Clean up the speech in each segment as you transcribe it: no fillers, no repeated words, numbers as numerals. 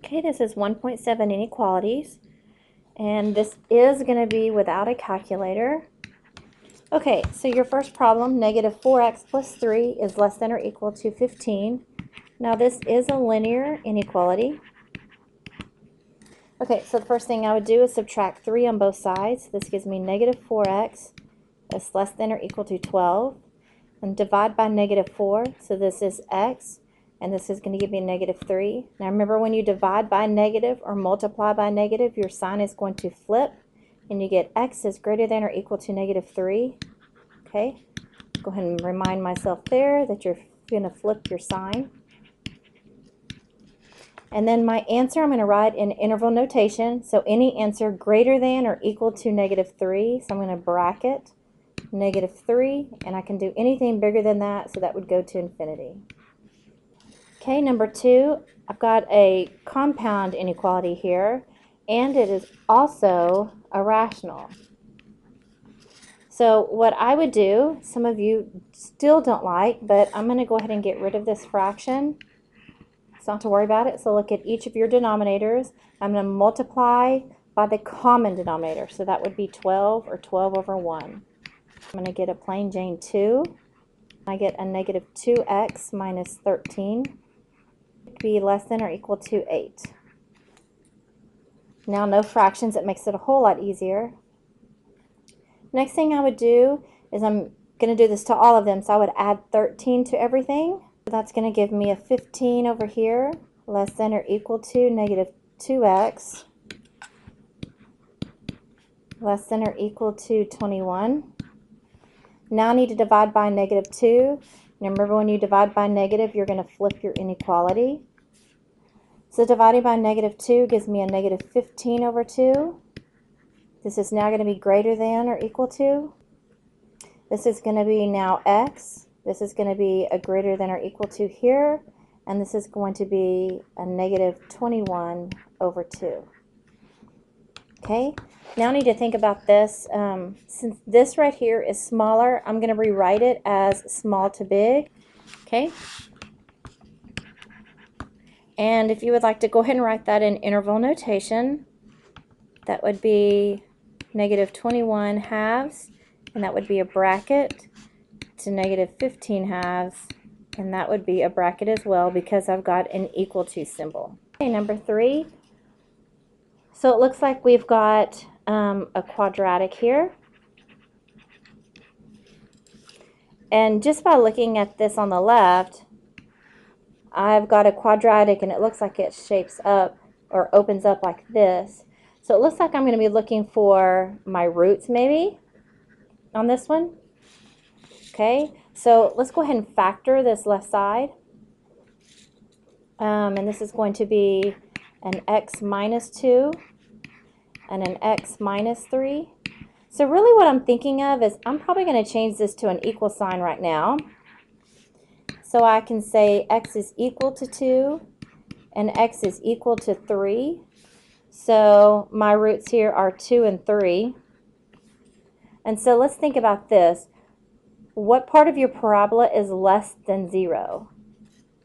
Okay, this is 1.7 inequalities, and this is going to be without a calculator. Okay, so your first problem, negative 4x plus 3 is less than or equal to 15. Now this is a linear inequality. Okay, so the first thing I would do is subtract 3 on both sides. This gives me negative 4x is less than or equal to 12. And divide by negative 4, so this is x, and this is going to give me negative 3. Now remember, when you divide by negative or multiply by negative, your sign is going to flip, and you get x is greater than or equal to negative 3. Okay, go ahead and remind myself there that you're going to flip your sign. And then my answer I'm going to write in interval notation, so any answer greater than or equal to negative 3, so I'm going to bracket negative 3, and I can do anything bigger than that, so that would go to infinity. Okay, number 2, I've got a compound inequality here, and it is also a rational. So what I would do, some of you still don't like, but I'm going to go ahead and get rid of this fraction. It's not to worry about it. So look at each of your denominators. I'm going to multiply by the common denominator, so that would be 12 or 12 over 1. I'm going to get a plain Jane 2. I get a negative 2x minus 13. Be less than or equal to 8. Now no fractions, it makes it a whole lot easier. Next thing I would do is I'm going to do this to all of them, so I would add 13 to everything. So that's going to give me a 15 over here, less than or equal to negative 2x, less than or equal to 21. Now I need to divide by negative 2. Now remember, when you divide by negative, you're going to flip your inequality. So dividing by negative 2 gives me a negative 15 over 2. This is now going to be greater than or equal to. This is going to be now x. This is going to be a greater than or equal to here. And this is going to be a negative 21 over 2. Okay, now I need to think about this. Since this right here is smaller, I'm going to rewrite it as small to big. Okay. And if you would like to go ahead and write that in interval notation, that would be negative 21 halves, and that would be a bracket, to negative 15 halves, and that would be a bracket as well because I've got an equal to symbol. Okay, number 3. So it looks like we've got a quadratic here. And just by looking at this on the left, I've got a quadratic, and it looks like it shapes up or opens up like this. So it looks like I'm going to be looking for my roots maybe on this one. Okay, so let's go ahead and factor this left side. And this is going to be an x minus 2 and an x minus 3. So really what I'm thinking of is I'm probably going to change this to an equal sign right now. So I can say x is equal to 2 and x is equal to 3. So my roots here are 2 and 3. And so let's think about this. What part of your parabola is less than 0?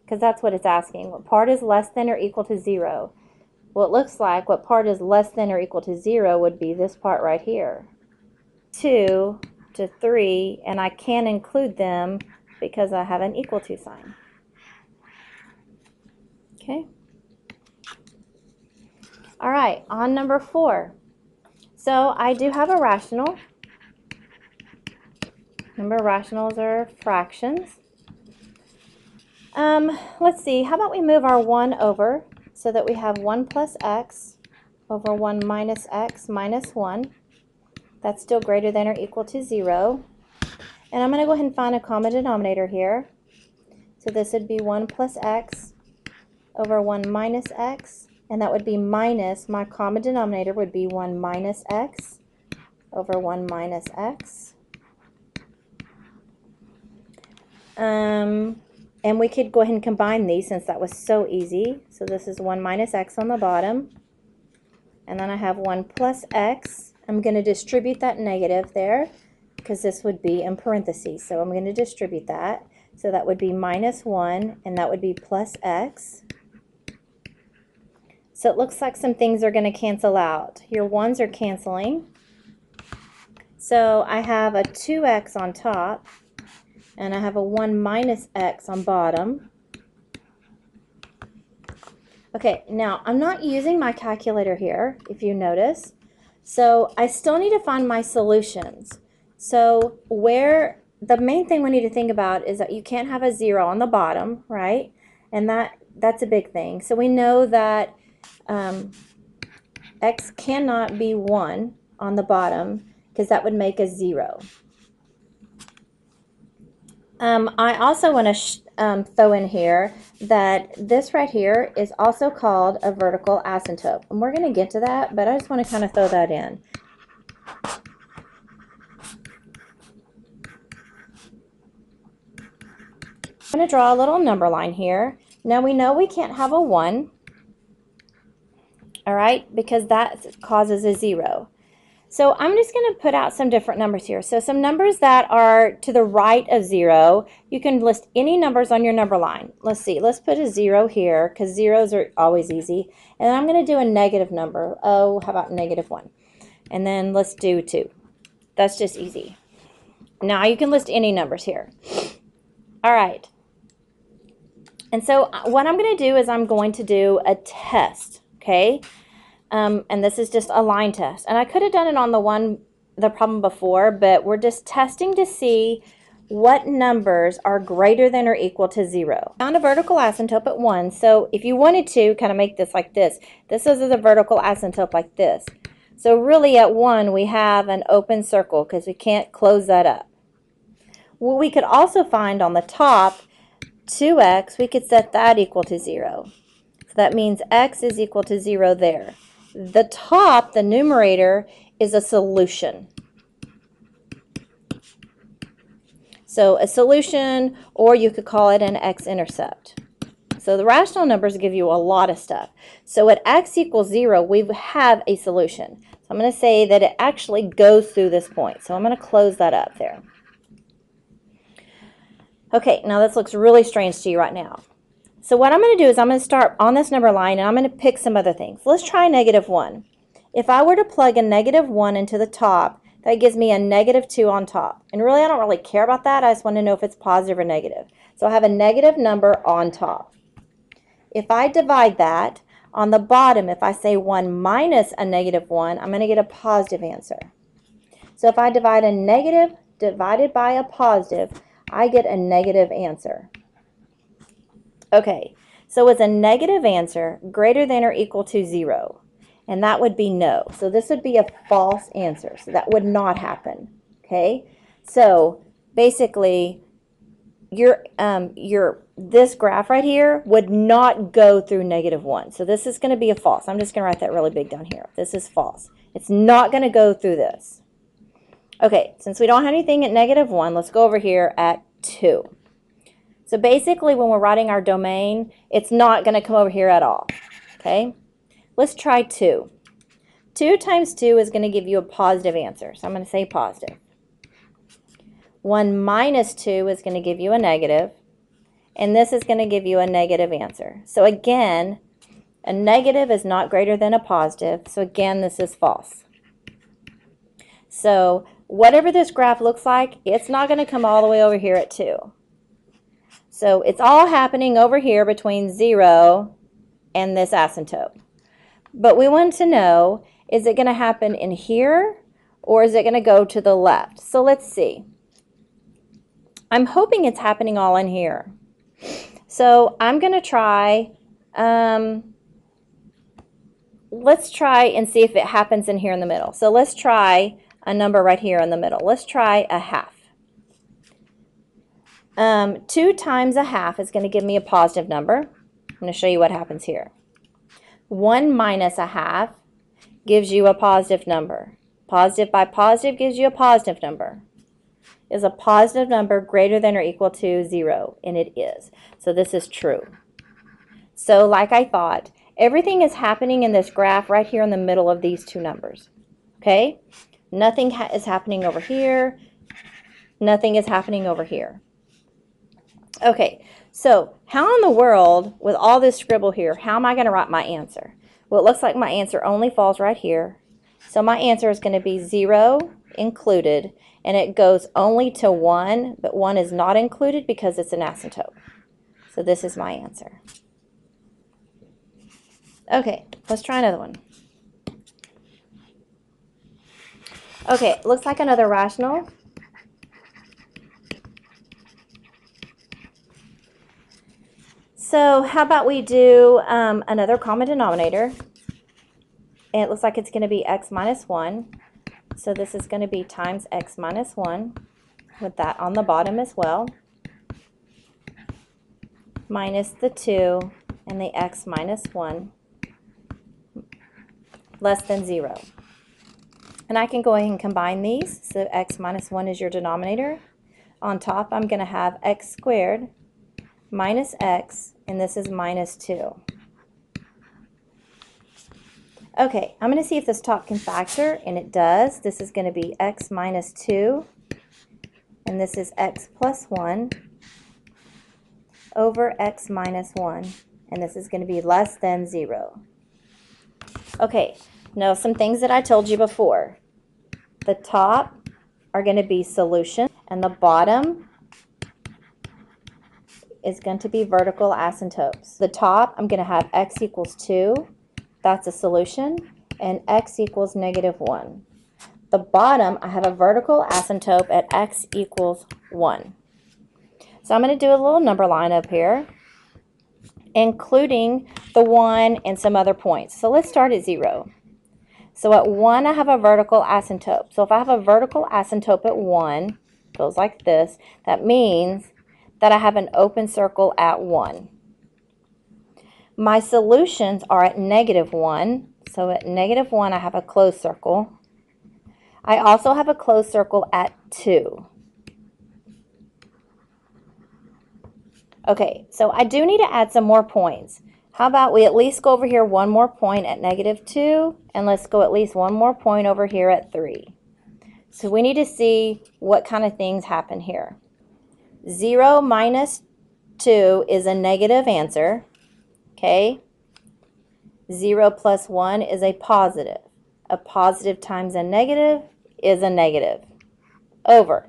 Because that's what it's asking. What part is less than or equal to 0? Well, it looks like what part is less than or equal to 0 would be this part right here. 2 to 3, and I can include them because I have an equal to sign. Okay. All right, on number 4. So I do have a rational. Remember, rationals are fractions. Let's see, how about we move our 1 over so that we have 1 plus x over 1 minus x minus 1. That's still greater than or equal to 0. And I'm going to go ahead and find a common denominator here. So this would be 1 plus x over 1 minus x, and that would be minus, my common denominator would be 1 minus x over 1 minus x. And we could go ahead and combine these since that was so easy. So this is 1 minus x on the bottom, and then I have 1 plus x. I'm going to distribute that negative there because this would be in parentheses, so I'm going to distribute that. So that would be minus 1, and that would be plus x. So it looks like some things are going to cancel out. Your 1's are canceling. So I have a 2x on top, and I have a 1 minus x on bottom. Okay, now I'm not using my calculator here, if you notice. So I still need to find my solutions. So the main thing we need to think about is that you can't have a 0 on the bottom, right? And that's a big thing. So we know that x cannot be 1 on the bottom because that would make a 0. I also want to throw in here that this right here is also called a vertical asymptote. And we're going to get to that, but I just want to kind of throw that in. I'm going to draw a little number line here. Now we know we can't have a 1, all right, because that causes a 0. So I'm just going to put out some different numbers here. So some numbers that are to the right of 0, you can list any numbers on your number line. Let's see, let's put a 0 here because zeros are always easy. And then I'm going to do a negative number. Oh, how about -1? And then let's do 2. That's just easy. Now you can list any numbers here. All right. And so what I'm going to do is I'm going to do a test, okay? And this is just a line test. And I could have done it on the problem before, but we're just testing to see what numbers are greater than or equal to 0. Found a vertical asymptote at 1. So if you wanted to kind of make this like this is a vertical asymptote like this. So really at 1 we have an open circle because we can't close that up. Well, we could also find on the top 2x, we could set that equal to 0. So that means x is equal to 0 there. The top, the numerator, is a solution. So a solution, or you could call it an x-intercept. So the rational numbers give you a lot of stuff. So at x equals 0, we have a solution. So I'm going to say that it actually goes through this point. So I'm going to close that up there. Okay, now this looks really strange to you right now. So what I'm going to do is I'm going to start on this number line and I'm going to pick some other things. Let's try -1. If I were to plug a -1 into the top, that gives me a -2 on top. And really I don't really care about that. I just want to know if it's positive or negative. So I have a negative number on top. If I divide that, on the bottom, if I say 1 minus a -1, I'm going to get a positive answer. So if I divide a negative divided by a positive, I get a negative answer. Okay, so is a negative answer greater than or equal to 0? And that would be no. So this would be a false answer. So that would not happen. Okay, so basically this graph right here would not go through -1. So this is going to be a false. I'm just going to write that really big down here. This is false. It's not going to go through this. Okay, since we don't have anything at -1, let's go over here at 2. So basically when we're writing our domain, it's not going to come over here at all. Okay, let's try 2. 2 times 2 is going to give you a positive answer. So I'm going to say positive. 1 minus 2 is going to give you a negative. And this is going to give you a negative answer. So again, a negative is not greater than a positive. So again, this is false. So whatever this graph looks like, it's not going to come all the way over here at 2. So it's all happening over here between 0 and this asymptote. But we want to know, is it going to happen in here or is it going to go to the left? So let's see. I'm hoping it's happening all in here. So I'm going to try, let's try and see if it happens in here in the middle. So let's try a number right here in the middle. Let's try a half. 2 times a half is going to give me a positive number. I'm going to show you what happens here. 1 minus a half gives you a positive number. Positive by positive gives you a positive number. Is a positive number greater than or equal to 0? And it is. So this is true. So like I thought, everything is happening in this graph right here in the middle of these two numbers. Okay? Nothing is happening over here. Nothing is happening over here. Okay, so how in the world, with all this scribble here, how am I going to write my answer? Well, it looks like my answer only falls right here. So my answer is going to be 0 included, and it goes only to 1, but 1 is not included because it's an asymptote. So this is my answer. Okay, let's try another one. Okay, looks like another rational. So how about we do another common denominator. And it looks like it's going to be x minus 1. So this is going to be times x minus 1 with that on the bottom as well. Minus the 2 and the x minus 1 less than 0. And I can go ahead and combine these. So x minus 1 is your denominator. On top I'm going to have x squared minus x, and this is minus 2. Okay, I'm going to see if this top can factor, and it does. This is going to be x minus 2, and this is x plus 1 over x minus 1, and this is going to be less than 0. Okay, now some things that I told you before. The top are going to be solution, and the bottom is going to be vertical asymptotes. The top, I'm going to have x equals 2. That's a solution, and x equals negative 1. The bottom, I have a vertical asymptote at x equals 1. So I'm going to do a little number line up here, including the 1 and some other points. So let's start at 0. So at 1, I have a vertical asymptote. So if I have a vertical asymptote at 1, goes like this, that means that I have an open circle at 1. My solutions are at negative 1. So at negative 1, I have a closed circle. I also have a closed circle at 2. Okay, so I do need to add some more points. How about we at least go over here one more point at negative 2, and let's go at least one more point over here at 3. So we need to see what kind of things happen here. 0 minus 2 is a negative answer. Okay? 0 plus 1 is a positive. A positive times a negative is a negative. Over.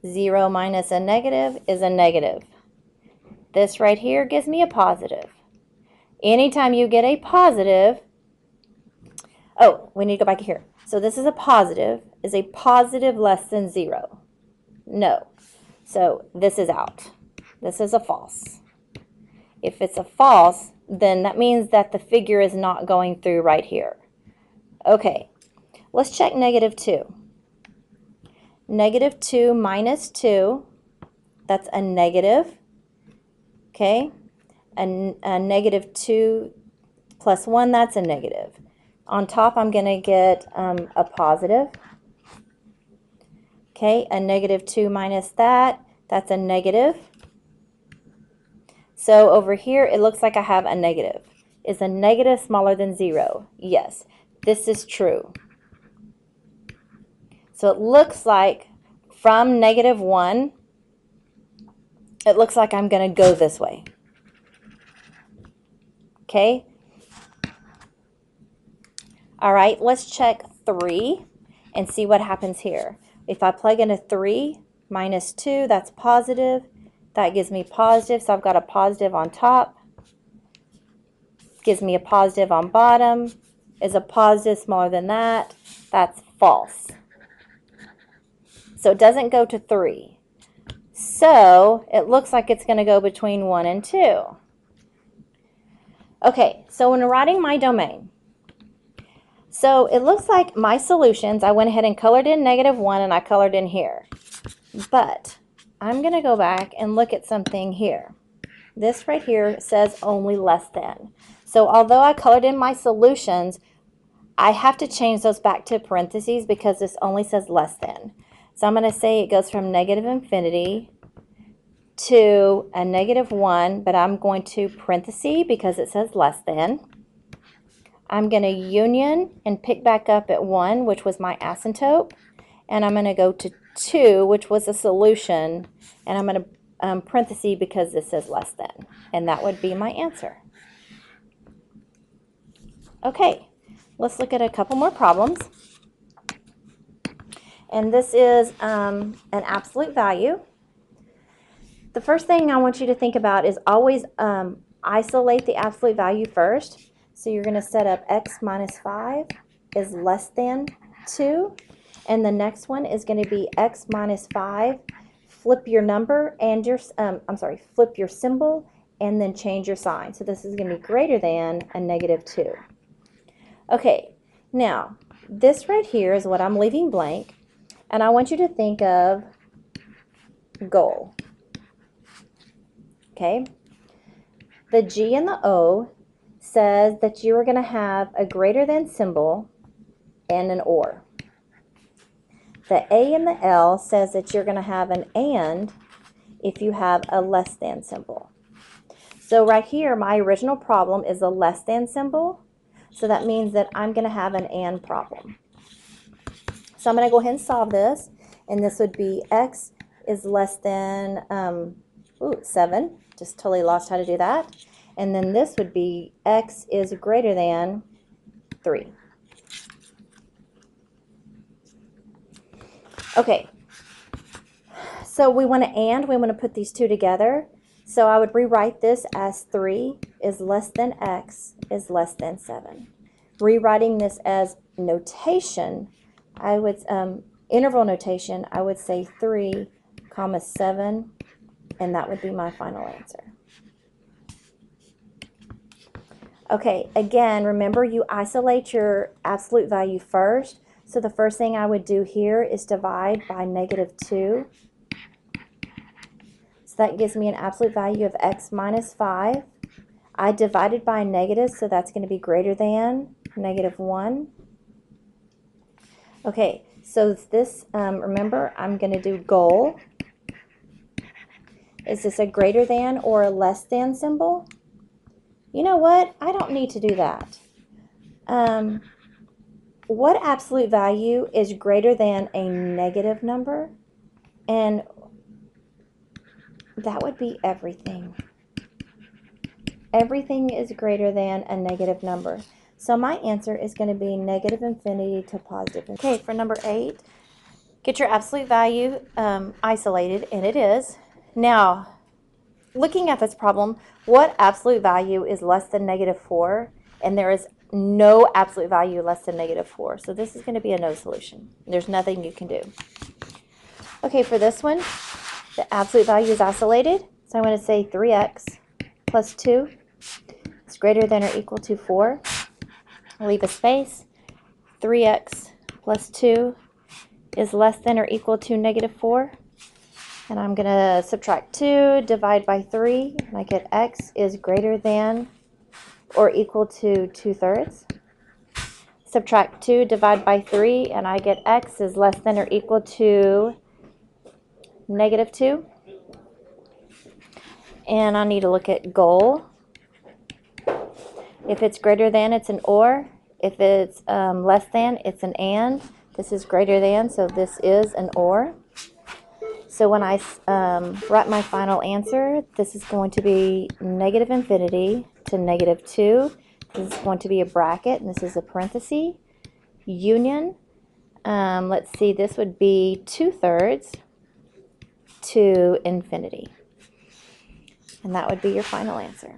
0 minus a negative is a negative. This right here gives me a positive. Anytime you get a positive, oh, we need to go back here. So this is a positive. Is a positive less than 0? No. So this is out. This is a false. If it's a false, then that means that the figure is not going through right here. Okay, let's check negative 2. Negative 2 minus 2, that's a negative. Okay, and a negative 2 plus 1, that's a negative. On top, I'm going to get a positive. Okay, a negative 2 minus that, that's a negative. So over here, it looks like I have a negative. Is a negative smaller than 0? Yes, this is true. So it looks like from negative 1, it looks like I'm going to go this way. Okay? All right, let's check 3 and see what happens here. If I plug in a 3 minus 2, that's positive. That gives me positive, so I've got a positive on top. Gives me a positive on bottom. Is a positive smaller than that? That's false. So it doesn't go to 3. So it looks like it's going to go between 1 and 2. Okay, so when writing my domain, so it looks like my solutions, I went ahead and colored in negative 1 and I colored in here. But I'm going to go back and look at something here. This right here says only less than. So although I colored in my solutions, I have to change those back to parentheses because this only says less than. So I'm going to say it goes from negative infinity to a negative 1, but I'm going to parentheses because it says less than. I'm going to union and pick back up at 1, which was my asymptote, and I'm going to go to 2, which was a solution, and I'm going to parentheses because this says less than, and that would be my answer. Okay, let's look at a couple more problems. And this is an absolute value. The first thing I want you to think about is always isolate the absolute value first. So you're going to set up x minus 5 is less than 2. And the next one is going to be x minus 5. Flip your number and your, flip your symbol and then change your sign. So this is going to be greater than a negative 2. Okay, now this right here is what I'm leaving blank. And I want you to think of goal. Okay, the G and the O says that you are going to have a greater than symbol and an or. The A and the L says that you're going to have an and if you have a less than symbol. So right here, my original problem is a less than symbol. So that means that I'm going to have an and problem. So I'm going to go ahead and solve this. And this would be x is less than 7. Just totally lost how to do that. And then this would be x is greater than 3. Okay, so we want to put these two together. So I would rewrite this as 3 is less than x is less than 7. Rewriting this as notation, I would interval notation, I would say 3 comma 7, and that would be my final answer. Okay, again, remember you isolate your absolute value first. So the first thing I would do here is divide by negative 2. So that gives me an absolute value of x minus 5. I divided by a negative, so that's going to be greater than negative 1. Okay, so this, remember, I'm going to do goal. Is this a greater than or a less than symbol? You know what? I don't need to do that. What absolute value is greater than a negative number? And that would be everything. Everything is greater than a negative number. So my answer is going to be negative infinity to positive infinity. Okay, for number 8, get your absolute value isolated, and it is. Now, looking at this problem, what absolute value is less than negative 4? And there is no absolute value less than negative 4. So this is going to be a no solution. There's nothing you can do. Okay, for this one, the absolute value is isolated. So I'm going to say 3x plus 2 is greater than or equal to 4. I'll leave a space. 3x plus 2 is less than or equal to negative 4. And I'm going to subtract 2, divide by 3, and I get x is greater than or equal to 2/3. Subtract 2, divide by 3, and I get x is less than or equal to negative 2. And I need to look at goal. If it's greater than, it's an or. If it's less than, it's an and. This is greater than, so this is an or. So when I write my final answer, this is going to be negative infinity to negative 2. This is going to be a bracket, and this is a parenthesis. Union, let's see, this would be 2/3 to infinity. And that would be your final answer.